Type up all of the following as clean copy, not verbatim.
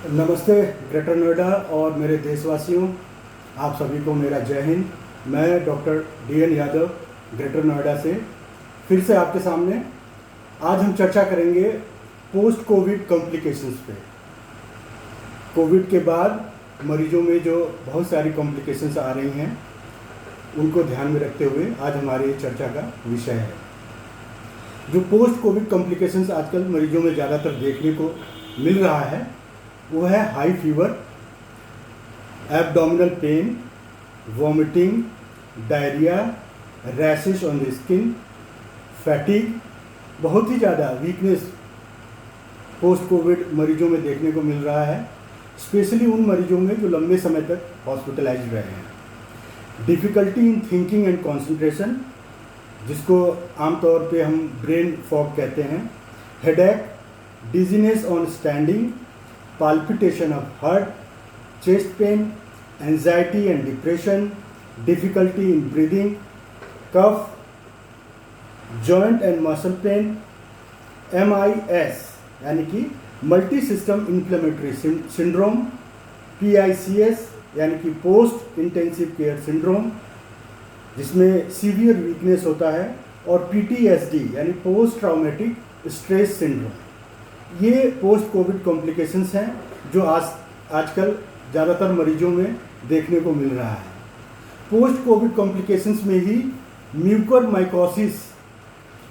नमस्ते ग्रेटर नोएडा और मेरे देशवासियों, आप सभी को मेरा जय हिंद। मैं doctor DN Yadav greater Noida से फिर से आपके सामने आज हम चर्चा करेंगे पोस्ट कोविड कॉम्प्लिकेशंस पे। कोविड के बाद मरीजों में जो बहुत सारी कॉम्प्लिकेशंस आ रही हैं उनको ध्यान में रखते हुए आज हमारी चर्चा का विषय है। जो पोस्ट कोविड कॉम्प्लिकेशंस आजकल मरीजों में ज़्यादातर देखने को मिल रहा है वो है high fever, abdominal pain, vomiting, diarrhoea, rashes on the skin, fatigue, बहुत ही ज़्यादा वीकनेस पोस्ट कोविड मरीजों में देखने को मिल रहा है, स्पेशली उन मरीजों में जो लंबे समय तक हॉस्पिटलाइज रहे हैं। Difficulty in thinking and concentration, जिसको आमतौर पे हम ब्रेन फॉग कहते हैं, headache, dizziness on standing, palpitation of heart, chest pain, anxiety and depression, difficulty in breathing, cough, joint and muscle pain, MIS यानी कि multi system inflammatory syndrome, PICS यानी कि पोस्ट इंटेंसिव केयर सिंड्रोम जिसमें severe weakness होता है, और PTSD यानी post ट्राउमेटिक stress syndrome. ये पोस्ट कोविड कॉम्प्लिकेशंस हैं जो आजकल ज़्यादातर मरीजों में देखने को मिल रहा है। पोस्ट कोविड कॉम्प्लिकेशंस में ही म्यूकोरमाइकोसिस,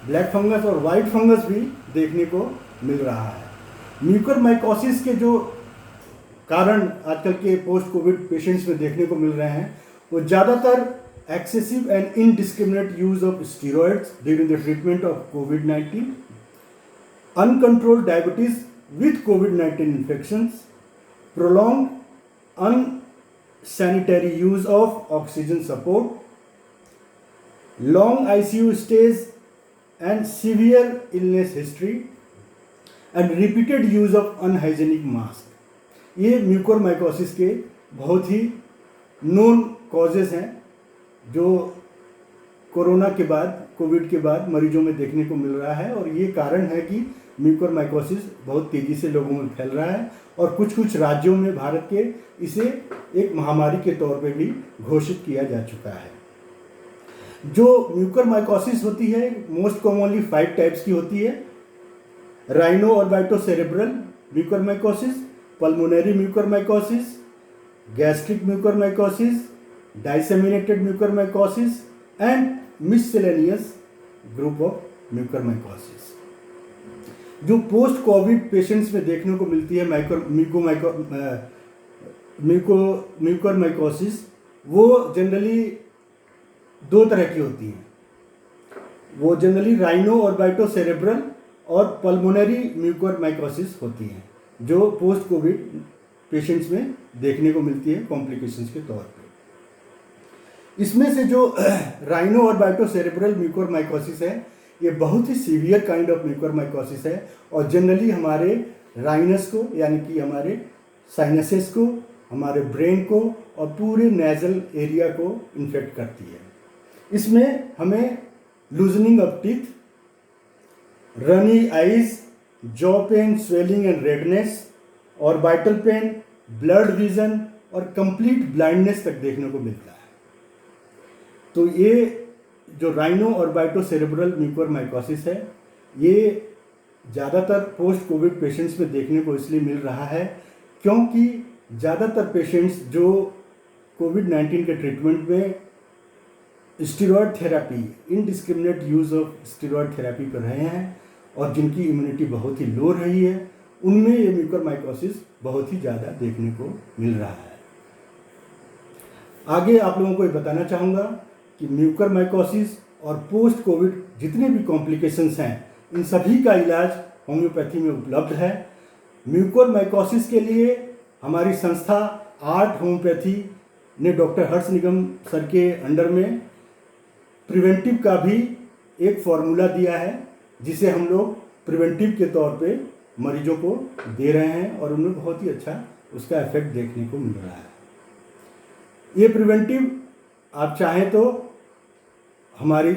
ब्लैक फंगस और वाइट फंगस भी देखने को मिल रहा है। म्यूकोरमाइकोसिस के जो कारण आजकल के पोस्ट कोविड पेशेंट्स में देखने को मिल रहे हैं वो ज़्यादातर excessive and indiscriminate use of steroids during the treatment of COVID-19, uncontrolled diabetes with COVID-19 infections, prolonged unsanitary use of oxygen support, long ICU stays and severe illness history, and repeated use of unhygienic mask. ये mucormycosis के बहुत ही known causes हैं जो corona के बाद, Covid के बाद मरीजों में देखने को मिल रहा है, और ये कारण है कि म्यूकोरमाइकोसिस बहुत तेज़ी से लोगों में फैल रहा है और कुछ राज्यों में भारत के इसे एक महामारी के तौर पे भी घोषित किया जा चुका है। जो म्यूकोरमाइकोसिस होती है मोस्ट कॉमनली 5 टाइप्स की होती है: rhino orbitocerebral mucormycosis, pulmonary mucormycosis, gastric mucormycosis, disseminated mucormycosis and miscellaneous group of mucormycosis. जो पोस्ट कोविड पेशेंट्स में देखने को मिलती है म्यूकोरमाइकोसिस, वो जनरली 2 तरह की होती हैं। वो जनरली राइनो ऑर्बिटोसेरेब्रल और पल्मोनरी म्यूकोरमाइकोसिस होती हैं जो पोस्ट कोविड पेशेंट्स में देखने को मिलती है कॉम्प्लिकेशंस के तौर पे। इसमें से जो राइनो ऑर्बिटोसेरेब्रल म्यूकोरमाइकोसिस है ये बहुत ही सीवियर काइंड ऑफ म्यूकोरमाइकोसिस है और जनरली हमारे राइनस को यानी कि हमारे साइनसेस को, हमारे ब्रेन को और पूरे नेजल एरिया को इन्फेक्ट करती है। इसमें हमें loosening of teeth, runny eyes, jaw pain, swelling and redness, orbital pain, blurred vision और कंप्लीट ब्लाइंडनेस तक देखने को मिलता है। तो ये जो राइनो ऑर्बिटोसेरेब्रल म्यूकोरमाइकोसिस है ये ज़्यादातर पोस्ट कोविड पेशेंट्स में देखने को इसलिए मिल रहा है क्योंकि ज़्यादातर पेशेंट्स जो COVID-19 के ट्रीटमेंट में steroid therapy, indiscriminate use of steroid therapy कर रहे हैं और जिनकी इम्यूनिटी बहुत ही लो रही है, उनमें ये म्यूकोरमाइकोसिस बहुत ही ज़्यादा देखने को मिल रहा है। आगे आप लोगों को ये बताना चाहूँगा कि म्यूकोरमाइकोसिस और पोस्ट कोविड जितने भी कॉम्प्लिकेशंस हैं इन सभी का इलाज होम्योपैथी में उपलब्ध है। म्यूकोरमाइकोसिस के लिए हमारी संस्था आर्ट होम्योपैथी ने डॉक्टर हर्ष निगम सर के अंडर में प्रिवेंटिव का भी एक फॉर्मूला दिया है जिसे हम लोग प्रिवेंटिव के तौर पे मरीजों को दे रहे हैं और उन्हें बहुत ही अच्छा उसका इफेक्ट देखने को मिल रहा है। ये प्रिवेंटिव आप चाहें तो हमारी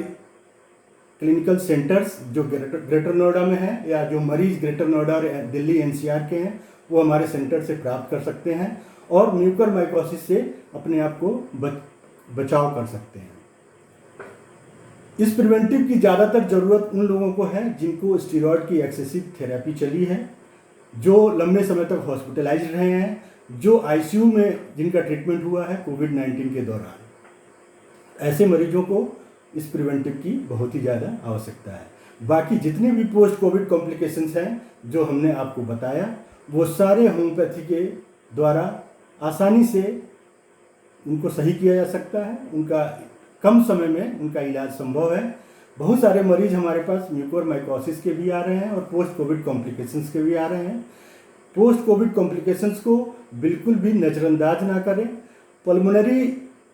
क्लिनिकल सेंटर्स जो ग्रेटर नोएडा में है, या जो मरीज ग्रेटर नोएडा और दिल्ली एनसीआर के हैं, वो हमारे सेंटर से प्राप्त कर सकते हैं और म्यूकरमाइकोसिस से अपने आप को बचाव कर सकते हैं। इस प्रिवेंटिव की ज़्यादातर ज़रूरत उन लोगों को है जिनको स्टीरॉयड की एक्सेसिव थेरेपी चली है, जो लंबे समय तक हॉस्पिटलाइज रहे हैं, जो आईसीयू में जिनका ट्रीटमेंट हुआ है कोविड-19 के दौरान। ऐसे मरीजों को इस प्रिवेंटिव की बहुत ही ज़्यादा आवश्यकता है। बाकी जितने भी पोस्ट कोविड कॉम्प्लिकेशंस हैं जो हमने आपको बताया, वो सारे होम्योपैथी के द्वारा आसानी से उनको सही किया जा सकता है। उनका कम समय में उनका इलाज संभव है। बहुत सारे मरीज हमारे पास म्यूकोरमाइकोसिस के भी आ रहे हैं और पोस्ट कोविड कॉम्प्लिकेशंस के भी आ रहे हैं। पोस्ट कोविड कॉम्प्लिकेशंस को बिल्कुल भी नज़रअंदाज ना करें। पल्मोनरी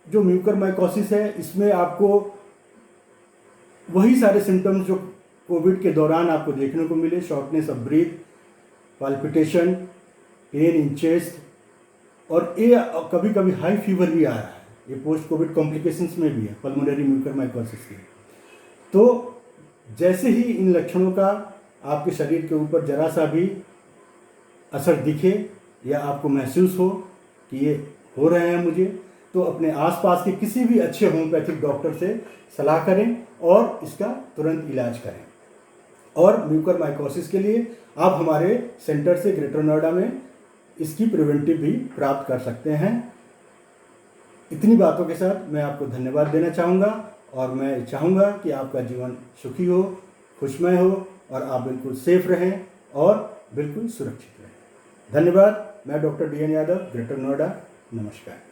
जो म्यूकोरमाइकोसिस है, इसमें आपको वही सारे सिम्टम्स जो कोविड के दौरान आपको देखने को मिले, shortness of breath, palpitation, pain in chest, और ये कभी कभी हाई फीवर भी आ रहा है। ये पोस्ट कोविड कॉम्प्लिकेशंस में भी है पल्मोनरी म्यूकोरमाइकोसिस के। तो जैसे ही इन लक्षणों का आपके शरीर के ऊपर जरा सा भी असर दिखे या आपको महसूस हो कि ये हो रहे हैं मुझे, तो अपने आसपास के किसी भी अच्छे होम्योपैथिक डॉक्टर से सलाह करें और इसका तुरंत इलाज करें। और म्यूकोरमाइकोसिस के लिए आप हमारे सेंटर से ग्रेटर नोएडा में इसकी प्रिवेंटिव भी प्राप्त कर सकते हैं। इतनी बातों के साथ मैं आपको धन्यवाद देना चाहूँगा और मैं चाहूँगा कि आपका जीवन सुखी हो, खुशमय हो और आप बिल्कुल सेफ रहें और बिल्कुल सुरक्षित रहें। धन्यवाद। मैं doctor DN Yadav, greater Noida. नमस्कार।